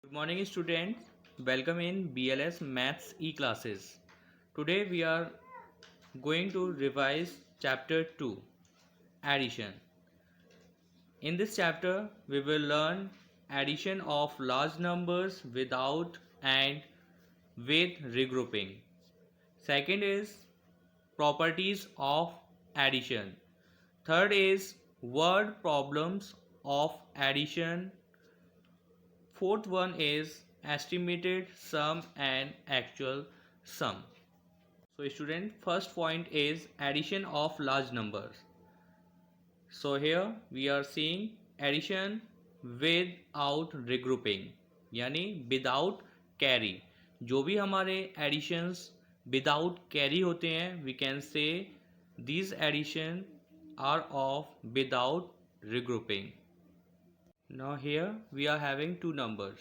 Good morning students, welcome in BLS Maths e-classes. Today we are going to revise chapter 2, addition. In this chapter we will learn addition of large numbers without and with regrouping. Second is properties of addition. Third is word problems of addition. Fourth one is estimated sum and actual sum. So student, first point is addition of large numbers. So here we are seeing addition without regrouping यानी without carry. जो भी हमारे additions without carry होते हैं we can say these addition are of without regrouping. Now here we are having two numbers.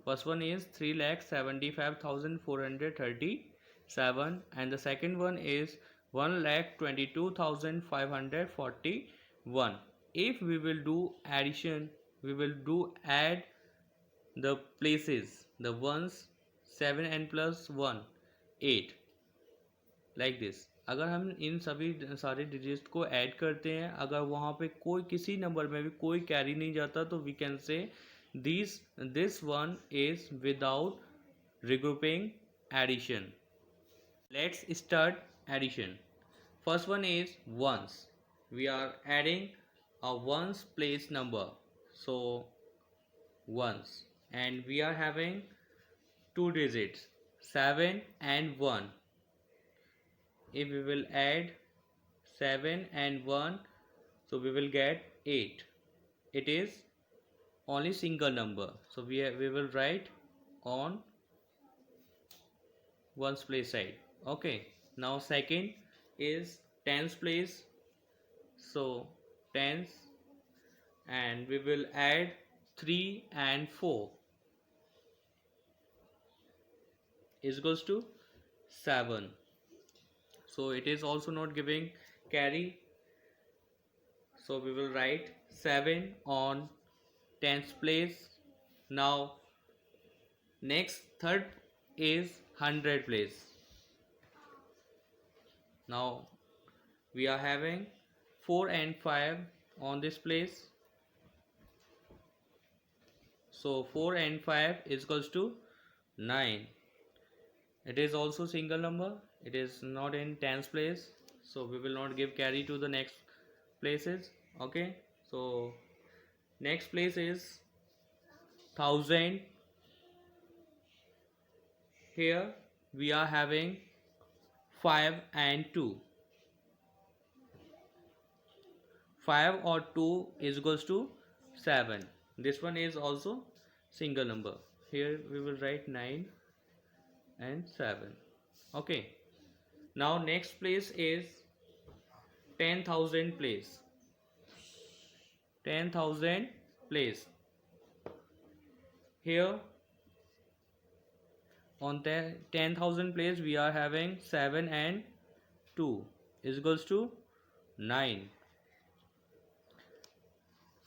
First one is 3,75,437 and the second one is 1,22,541. If we will do addition, we will add the places, the ones 7 and plus 1 8 like this. अगर हम इन सभी सारे digit को add करते हैं, अगर वहाँ पे कोई किसी नंबर में भी कोई कैरी नहीं जाता तो we can say this one is without regrouping addition. Let's start addition. First one is ones. We are adding a ones place number, so ones, and we are having two digits 7 and 1. If we will add 7 and 1, so we will get 8. It is only single number, so we will write on ones place side. Okay, now second is tens place, so tens, and we will add 3 and 4 is equals to 7. So it is also not giving carry, so we will write 7 on tens place. Now next third is 100 place. Now we are having 4 and 5 on this place, so 4 and 5 is equals to 9. It is also single number, it is not in tens place, so we will not give carry to the next places. Okay, so next place is 1000. Here we are having 5 and 2. 5 or 2 is equals to 7. This one is also single number. Here we will write 9 and 7. Okay, now next place is 10,000 place. 10,000 place. Here on 10,000 place we are having 7 and 2 is equals to 9.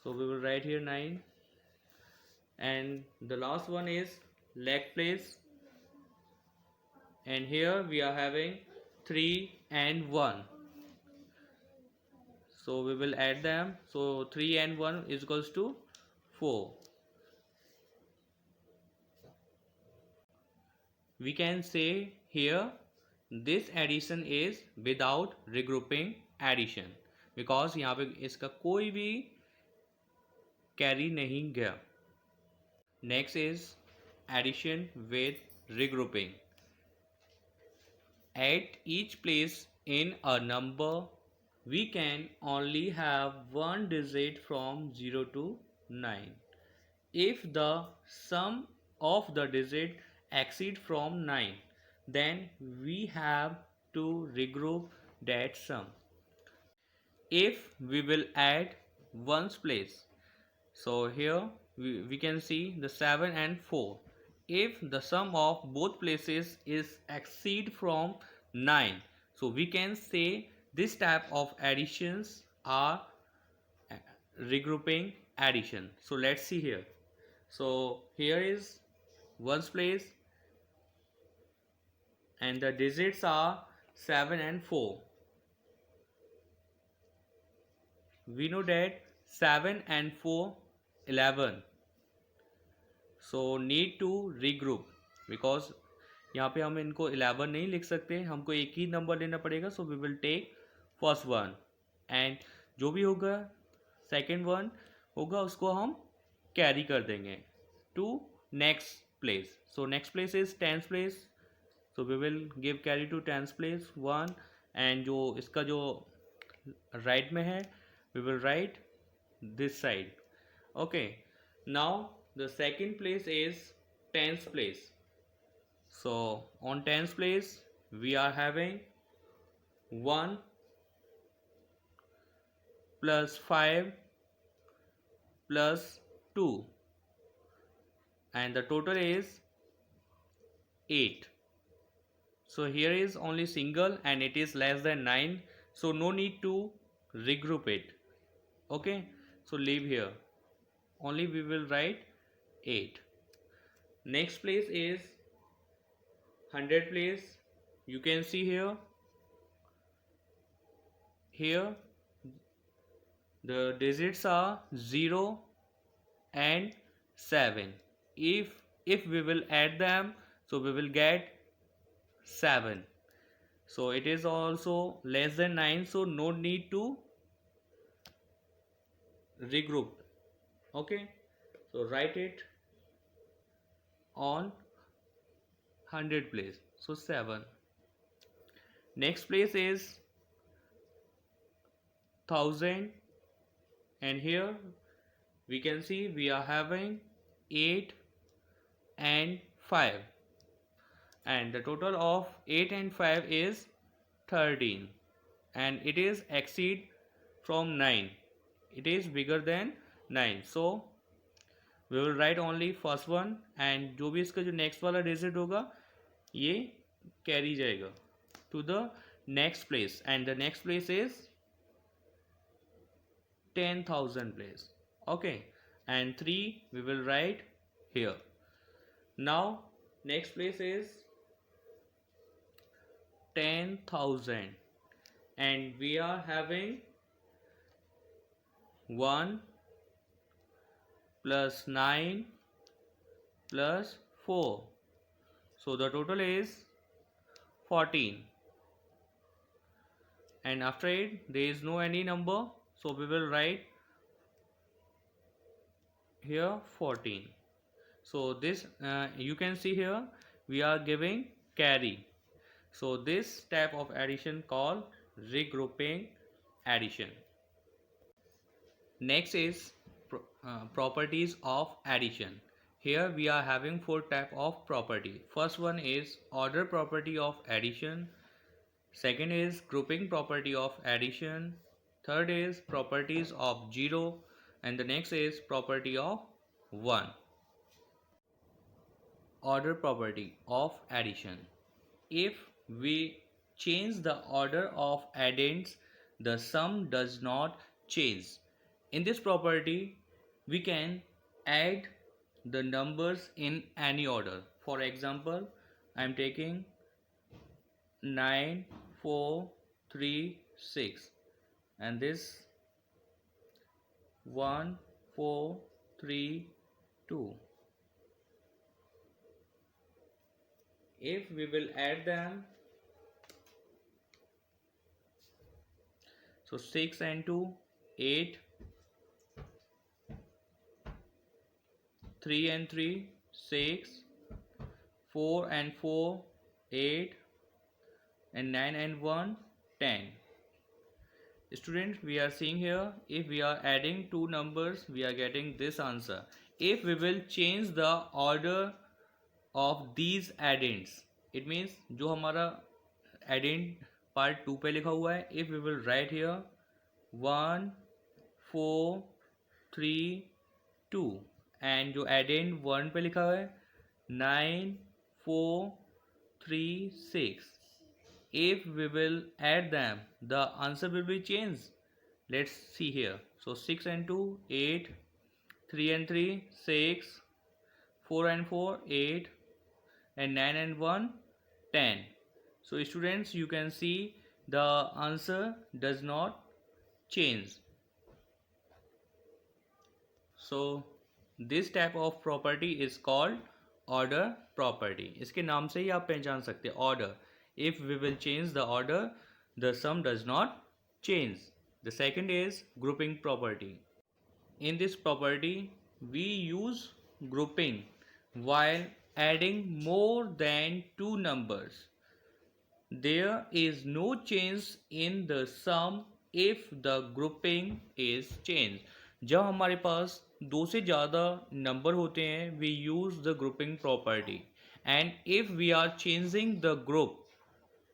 So we will write here 9. And the last one is lakh place, and here we are having 3 and 1, so we will add them, so 3 and 1 is equals to 4. We can say here this addition is without regrouping addition because यहाँ पे इसका कोई भी carry नहीं गया. Next is addition with regrouping. At each place in a number we can only have one digit from 0 to 9. If the sum of the digit exceed from 9, then we have to regroup that sum. If we will add ones place, so here we can see the 7 and 4. If the sum of both places is exceed from 9, so we can say this type of additions are regrouping addition. So let's see here. So here is ones place, and the digits are 7 and 4. We know that 7 and 4 11. So need to regroup because यहाँ पे हम इनको 11 नहीं लिख सकते, हमको एक ही number लेना पड़ेगा. So we will take first one, and जो भी होगा सेकेंड वन होगा उसको हम कैरी कर देंगे to next place. So next place is tenth place, so we will give carry to tenth place one. And जो इसका जो राइट में है we will write this side. Okay, now the second place is 10th place. So on 10th place we are having 1 plus 5 plus 2, and the total is 8. So here is only single and it is less than 9, so no need to regroup it. Okay, so leave here, only we will write 8. Next place is 100 place. You can see here the digits are 0 and 7. If we will add them, so we will get 7. So it is also less than 9, so no need to regroup. Okay, so write it on 100 place, so 7. Next place is 1000, and here we can see we are having 8 and 5, and the total of 8 and 5 is 13, and it is exceed from 9, it is bigger than 9. So we will write only first one, and जो भी इसका जो next वाला digit होगा ये carry जाएगा to the next place, and the next place is 10,000 place. Okay, and 3 we will write here. Now next place is 10,000, and we are having 1 plus 9 plus 4, so the total is 14, and after it there is no any number, so we will write here 14. So this you can see here we are giving carry. So this type of addition called regrouping addition. Next is properties of addition. Here we are having 4 type of property. First one is order property of addition. Second is grouping property of addition. Third is properties of 0, and the next is property of 1. Order property of addition. If we change the order of addends, the sum does not change. In this property we can add the numbers in any order. For example, I am taking 9 4 3 6, and this 1 4 3 2. If we will add them, so 6 and 2 8, 3 and 3 6, 4 and 4 8, and 9 and 1 10. Students, we are seeing here if we are adding two numbers we are getting this answer. If we will change the order of these addends, it means जो हमारा addend part 2 पे लिखा हुआ है, if we will write here 1 4 3 2, and जो addend 1 पे लिखा हुआ है 9 4 3 6, if we will add them the answer will be changed. Let's see here. So 6 and 2 8, 3 and 3 6, 4 and 4 8, and 9 and 1 10. So students, you can see the answer does not change. So this type of property is called order property. इसके नाम से ही आप पहचान सकते हैं order. If we will change the order, the sum does not change. The second is grouping property. In this property, we use grouping while adding more than two numbers. There is no change in the sum if the grouping is changed. जब हमारे पास दो से ज़्यादा number होते हैं, we use the grouping property. And if we are changing the group,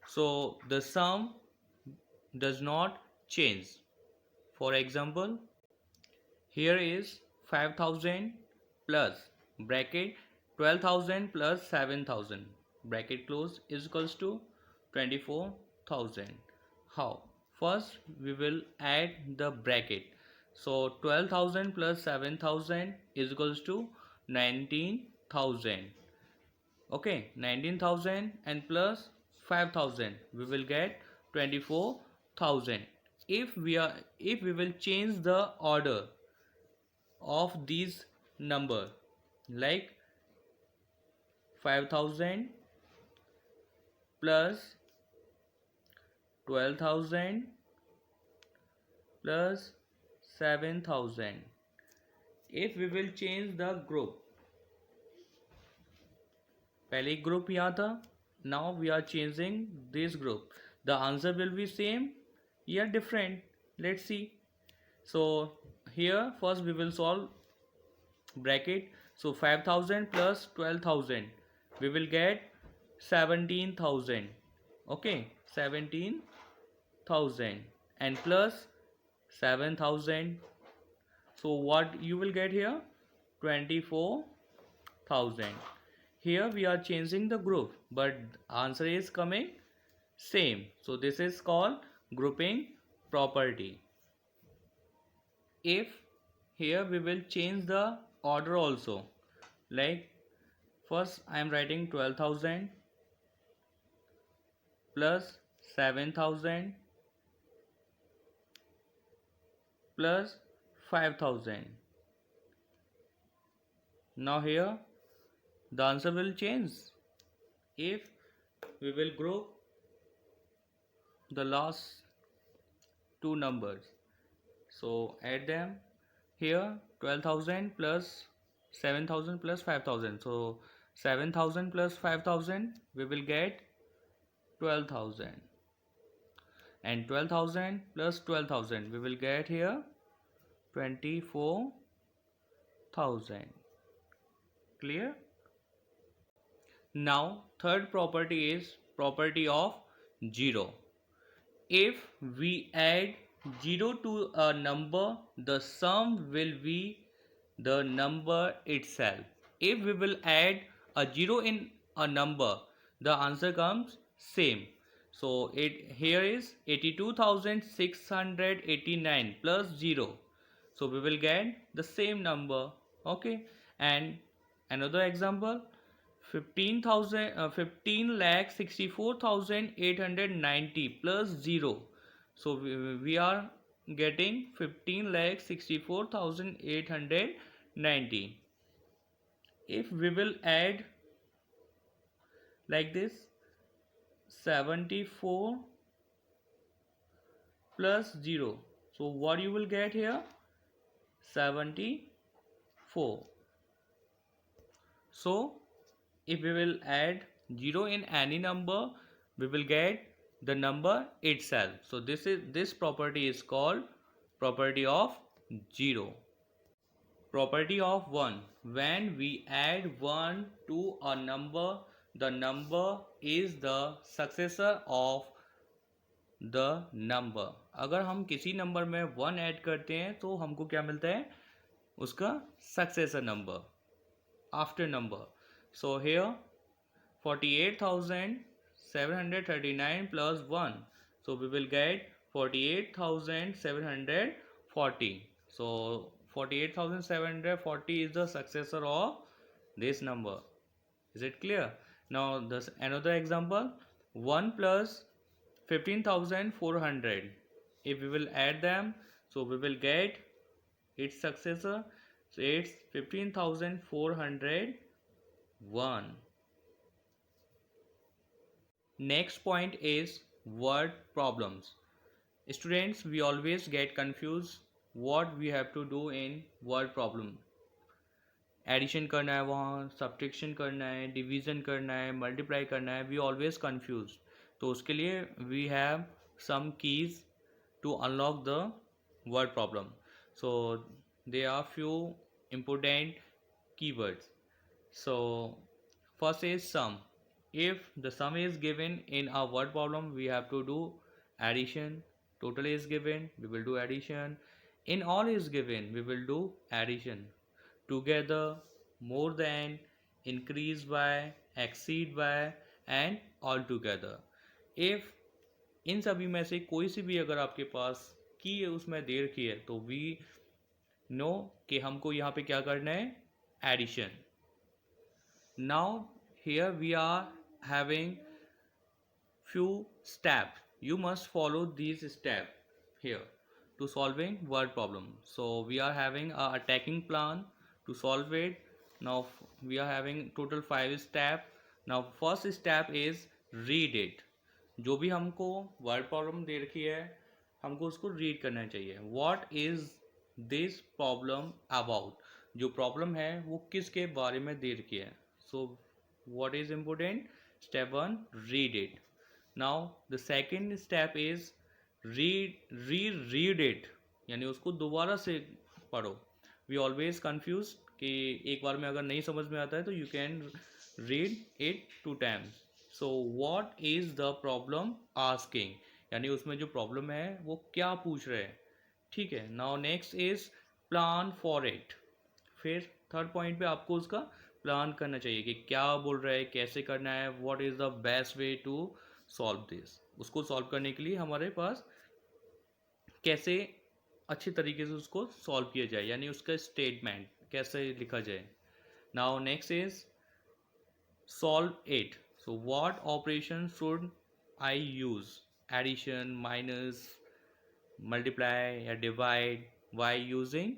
so the sum does not change. For example, here is 5000 plus bracket 12,000 plus 7,000 bracket close is equals to 24,000. How? First we will add the bracket. So 12,000 plus 7,000 is equals to 19,000. Okay, 19,000 and plus 5,000 we will get 24,000. If we will change the order of these number, like 5,000 plus 12,000 plus 7,000, if we will change the group, पहले group यहाँ था, now we are changing this group, the answer will be same या different? Let's see. So here first we will solve bracket. So 5,000 plus 12,000 we will get 17,000. Okay, 17,000 and plus 7,000. So what you will get here? 24,000. Here we are changing the group, but answer is coming same. So this is called grouping property. If here we will change the order also, like first I am writing 12,000 plus 7,000 plus 5,000. Now here the answer will change if we will group the last two numbers. So add them. Here 12,000 plus 7,000 plus 5,000. So 7,000 plus 5,000 we will get 12,000. And 12,000 plus 12,000 we will get here 24,000. Clear? Now third property is property of 0. If we add 0 to a number, the sum will be the number itself. If we will add a 0 in a number, the answer comes same. So here is 82,689 plus 0. So we will get the same number. Okay, and another example, 15,64,890 plus 0. So we are getting 15,64,890. If we will add like this, 74 plus 0. So what you will get here? 74. So if we will add 0 in any number, we will get the number itself. So this property is called property of 0. Property of 1. When we add 1 to a number, the number is the successor of the number. अगर हम किसी number में 1 add करते हैं तो हमको क्या मिलता है? उसका successor number, after number. So here 48,739 plus 1. So we will get 48,740. So 48,740 is the successor of this number. Is it clear? Now this another example, 1 plus 15,400. If we will add them, so we will get its successor. So it's 15,401. Next point is word problems. Students, we always get confused what we have to do in word problem. Addition करना है, वहाँ subtraction करना है, division करना है, multiply करना है, we always confuse. तो उसके लिए we have some keys to unlock the word problem. So there are few important keywords. So first is sum. If the sum is given in a word problem, we have to do addition. Total is given, we will do addition. In all is given, we will do addition. Together, more than, increase by, exceed by and all together. If इन सभी में से कोई सी भी अगर आपके पास की है उसमें दे रखी है तो वी नो कि हमको यहाँ पे क्या करना है, addition. Now here we are having few steps. You must follow these steps here to solving word problem. So we are having a attacking plan to solve it. Now we are having total 5 steps. Now first step is read it. जो भी हमको word problem दे रखी है हमको उसको read करना चाहिए. What is this problem about. जो प्रॉब्लम है वो किसके बारे में दे रखी है. So what is important, step 1 read it. Now the second step is read it, यानी उसको दोबारा से पढ़ो. वी ऑलवेज कंफ्यूज कि एक बार में अगर नहीं समझ में आता है तो you can read it 2 times. So what is the problem asking, यानी उसमें जो प्रॉब्लम है वो क्या पूछ रहे हैं. ठीक है. Now next is plan for it. फिर थर्ड पॉइंट पे आपको उसका प्लान करना चाहिए कि क्या बोल रहा है, कैसे करना है, what is the best way to solve this. उसको सॉल्व करने के लिए हमारे पास कैसे अच्छी तरीके से उसको सॉल्व किया जाए, यानी उसका स्टेटमेंट कैसे लिखा जाए. Now next is solve it. So what operation should I use? Addition, minus, multiply or divide, by using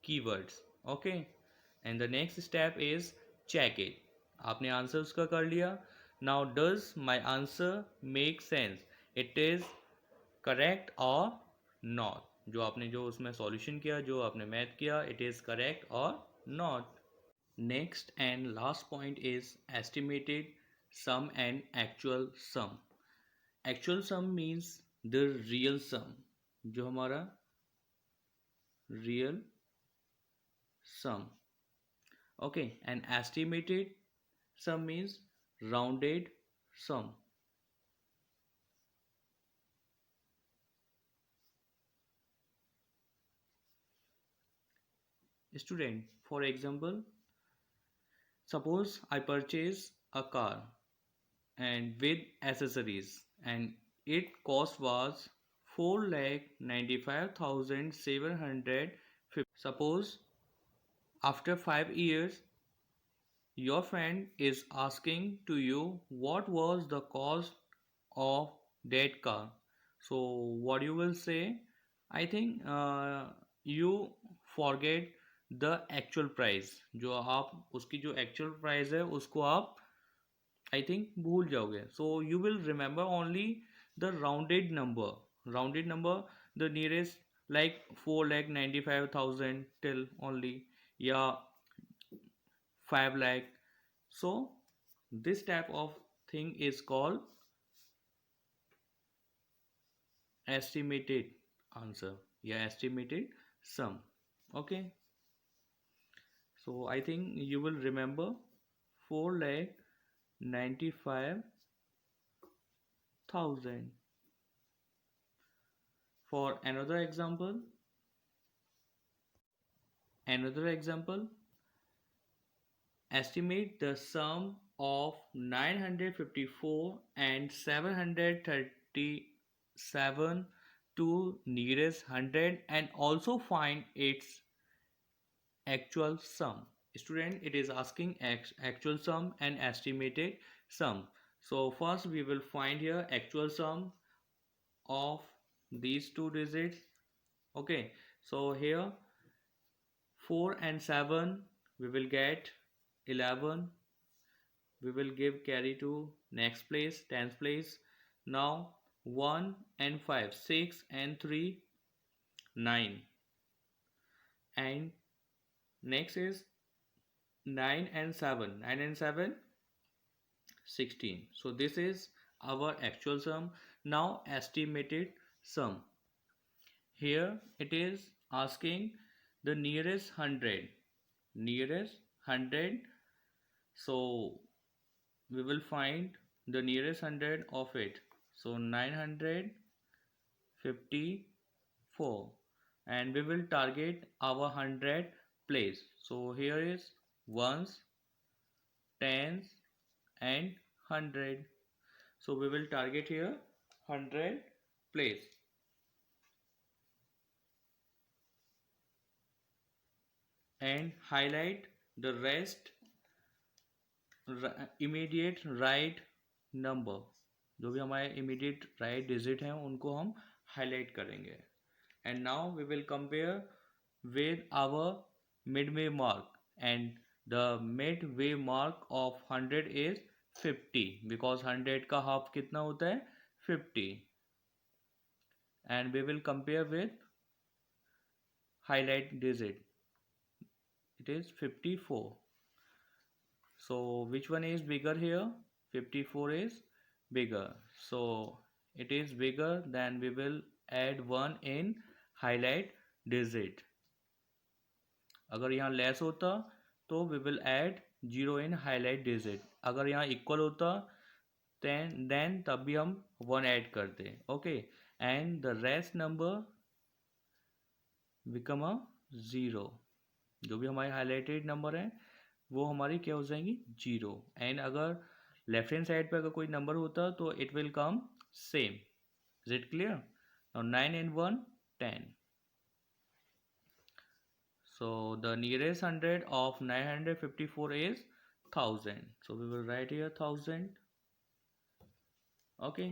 keywords. Okay. And the next step is check it. आपने आंसर उसका कर लिया. Now does my answer make sense? It is correct or not. जो आपने जो उसमें solution किया, जो आपने मैथ किया, it is correct or not. Next and last point is estimated sum and actual sum. Actual sum means the real sum, जो हमारा real sum. Okay, and estimated sum means rounded sum. Student, for example, suppose I purchase a car and with accessories and its cost was 4,95,750. Suppose after 5 years your friend is asking to you what was the cost of that car. So what you will say, I think you forget the actual price. जो आप उसकी जो actual price है उसको आप I think भूल जाओगे. So you will remember only the rounded number. Rounded number, the nearest like 4,95,000 till only, या 5 lakh. So this type of thing is called estimated answer, या estimated sum. Okay. So I think you will remember 4,95,000. For another example, estimate the sum of 954 and 737 to nearest 100 and also find its actual sum. Student, it is asking actual sum and estimated sum. So first we will find here actual sum of these two digits. Okay, so here 4 and 7 we will get 11. We will give carry to next place, 10th place. Now 1 and 5, 6 and 3, 9. And next is 9 and 7, 9 and 7, 16. So this is our actual sum. Now estimated sum. Here it is asking the nearest 100. Nearest 100. So we will find the nearest 100 of it. So 954, and we will target our 100 place. So here is ones, tens and 100. So we will target here 100 place and highlight the rest immediate right number. जो भी हमारे immediate right digit हैं उनको हम highlight करेंगे. And now we will compare with our midway mark, and the midway mark of 100 is 50 because 100 का half कितना होता है 50. And we will compare with highlight digit, it is 54. So which one is bigger here? 54 is bigger, so it is bigger. Then we will add 1 in highlight digit. अगर यहाँ less होता तो we will add 0 in highlight digit. अगर यहाँ equal होता then तब भी हम 1 ऐड करते. Okay, and the rest number become a 0. जो भी हमारे हाईलाइटेड नंबर है वो हमारी क्या हो जाएंगी 0. एंड अगर लेफ्ट हैंड साइड पे अगर कोई नंबर होता तो it will come same. Is it clear? Now 9 and 1, 10. So the nearest 100 of 954 is 1000. So we will write here 1000. Okay.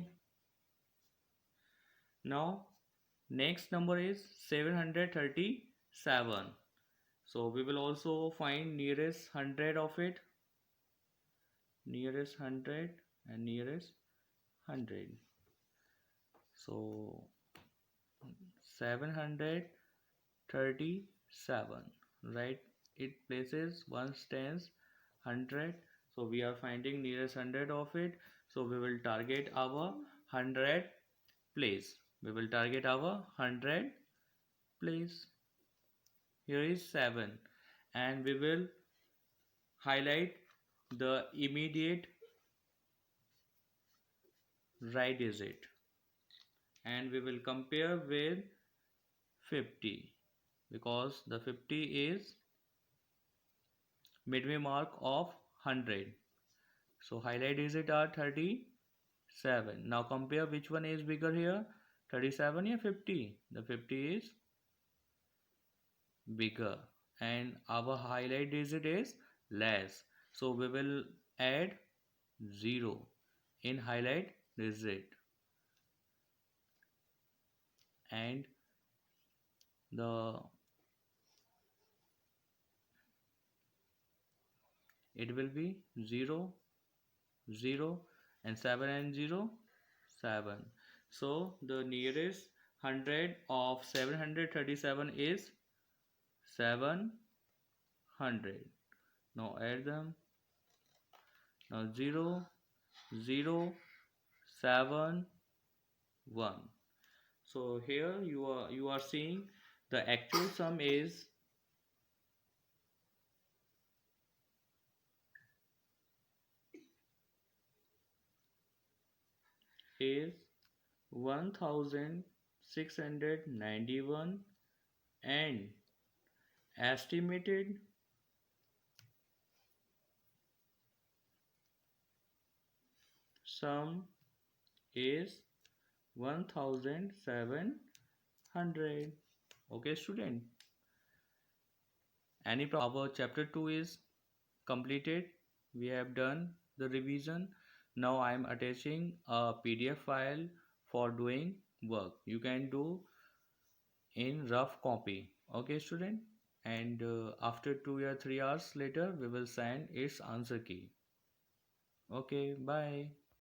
Now next number is 737. So we will also find nearest 100 of it. Nearest 100 and nearest 100. So 737, right? It places ones, tens, 100. So we are finding nearest 100 of it. So we will target our 100 place. We will target our 100 place. Here is 7, and we will highlight the immediate right digit, and we will compare with 50 because the 50 is midway mark of 100. So highlight digit are 37. Now compare which one is bigger here, 37 or 50. The 50 is bigger, and our highlight digit is less. So we will add 0 in highlight digit, and the it will be 0, 0 and 7 and 0, 7. So the nearest 100 of 737 is 700. Now add them. Now 0, 0, 7, 1. So here you are seeing the actual sum is 1691, and estimated sum is 1700. Okay student, Any problem? Our chapter 2 is completed. We have done the revision. Now I am attaching a PDF file for doing work. You can do in rough copy. Okay, student? And after 2 or 3 hours later, we will send its answer key. Okay, bye.